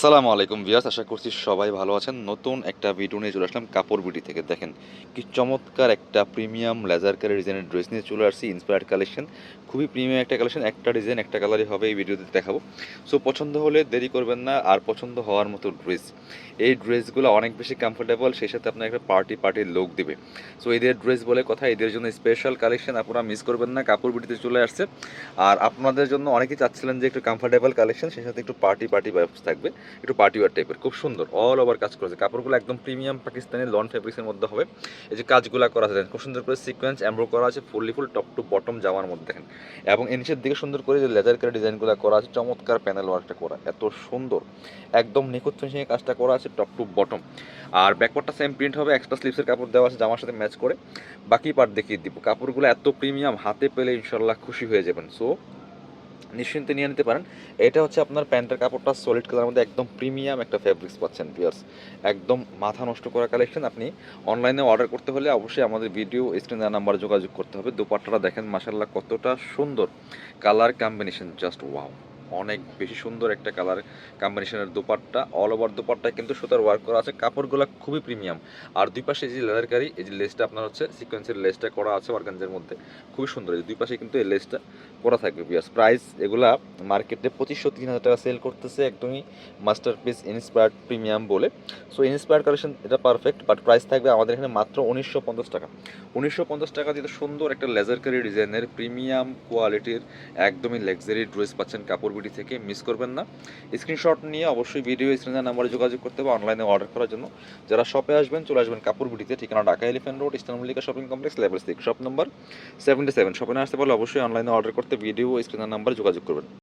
আসসালামু আলাইকুম ভিউয়ার্স, আশা করছি সবাই ভালো আছেন। নতুন একটা ভিডিও নিয়ে চলে আসলাম কাপড় বিডি থেকে। দেখেন কি চমৎকার একটা প্রিমিয়াম লেজার কালার ডিজাইনের ড্রেস নিয়ে চলে আসছি। ইন্সপায়ার্ড কালেকশন, খুবই প্রিমিয়াম একটা কালেকশন। একটা ডিজাইন একটা কালারই হবে এই ভিডিওতে দেখাবো। সো পছন্দ হলে দেরি করবেন না, আর পছন্দ হওয়ার মতো ড্রেস। এই ড্রেসগুলো অনেক বেশি কমফোর্টেবল, সেই সাথে আপনার একটা পার্টির লুক দিবে। সো ঈদের ড্রেস বলে কথা, ঈদের জন্য স্পেশাল কালেকশন, আপনারা মিস করবেন না। কাপড় বিডিতে চলে আসছে। আর আপনাদের জন্য অনেকেই চাচ্ছিলেন যে একটু কমফোর্টেবল কালেকশন, সেই সাথে একটু পার্টি ভাইবস থাকবে, একটু পার্টি ওয়ার টাইপের। খুব সুন্দর অল ওভার কাজ করেছে, কাপড়গুলো একদম প্রিমিয়াম পাকিস্তানি লন ফেব্রিক্সের মধ্যে হবে। এই যে কাজগুলো করা আছে খুব সুন্দর করে সিকোয়েন্স এমব্রো করা আছে, ফুল টপ টু বটম জামার মধ্যে দেখেন। এবং নিচের দিকে সুন্দর করে যে লেজার কালার ডিজাইনগুলো করা আছে, চমৎকার প্যানেল ওয়ার্কটা করা, এত সুন্দর একদম নিখুঁত ফিনিশিংয়ে কাজটা করা আছে টপ টু বটম। আর ব্যাকপার্টটা সেম প্রিন্ট হবে, এক্সট্রা স্লিভসের কাপড় দেওয়া আছে জামার সাথে ম্যাচ করে। বাকি পার্ট দেখিয়ে দিব। কাপড়গুলো এত প্রিমিয়াম, হাতে পেলে ইনশাল্লাহ খুশি হয়ে যাবেন। সো নিশ্চিন্তে নিয়ে নিতে পারেন। এটা হচ্ছে আপনার প্যান্টের কাপড়টা সলিড কালারের মধ্যে একদম প্রিমিয়াম একটা ফ্যাব্রিক্স পাচ্ছেন ভিউয়ার্স। একদম মাথা নষ্ট করা কালেকশন। আপনি অনলাইনে অর্ডার করতে হলে অবশ্যই আমাদের ভিডিও স্ক্রিনে দেওয়া নাম্বারে যোগাযোগ করতে হবে। দোপাট্টাটা দেখেন মাশাআল্লাহ কতটা সুন্দর, কালার কম্বিনেশন জাস্ট ওয়াও, অনেক বেশি সুন্দর একটা কালার কম্বিনেশনের দোপাট্টা। অল ওভার দোপাট্টায় কিন্তু সুতার ওয়ার্ক করা আছে, কাপড়গুলো খুবই প্রিমিয়াম। আর দুই পাশে যে লেদারকারি, এই যে লেসটা আপনার হচ্ছে সিকোয়েন্সের লেসটা করা আছে অর্গানজার মধ্যে, খুবই সুন্দর। এই দুই পাশে কিন্তু এই লেসটা করা থাকবে বিয়ার্স। প্রাইস এগুলা মার্কেটে 2500-3000 টাকা সেল করতেছে, একদমই মাস্টারপিস ইন্সপায়ার্ড প্রিমিয়াম বলে। সো ইন্সপায়ার্ড কালেকশন এটা পারফেক্ট, বাট প্রাইস থাকবে আমাদের এখানে মাত্র 1950 টাকা। 1950 টাকা দিয়ে সুন্দর একটা লেজার কারি ডিজাইনের প্রিমিয়াম কোয়ালিটির একদমই লাক্সারি ড্রেস পাচ্ছেন কাপড় বিডি থেকে। মিস করবেন না। স্ক্রিনশট নিয়ে অবশ্যই ভিডিও স্ক্রিনের নাম্বারে যোগাযোগ করতে হবে অনলাইনে অর্ডার করার জন্য। যারা শপে আসবেন চলে আসবেন কাপড় বিডিতে, ঠিকানা Dhaka elephant road, eastern Mallika shopping complex, level 6, shop number 77। শপে না আসতে পারলে অবশ্যই অনলাইনে অর্ডার করতে ভিডিও স্ক্রিনের নাম্বারে যোগাযোগ করবেন।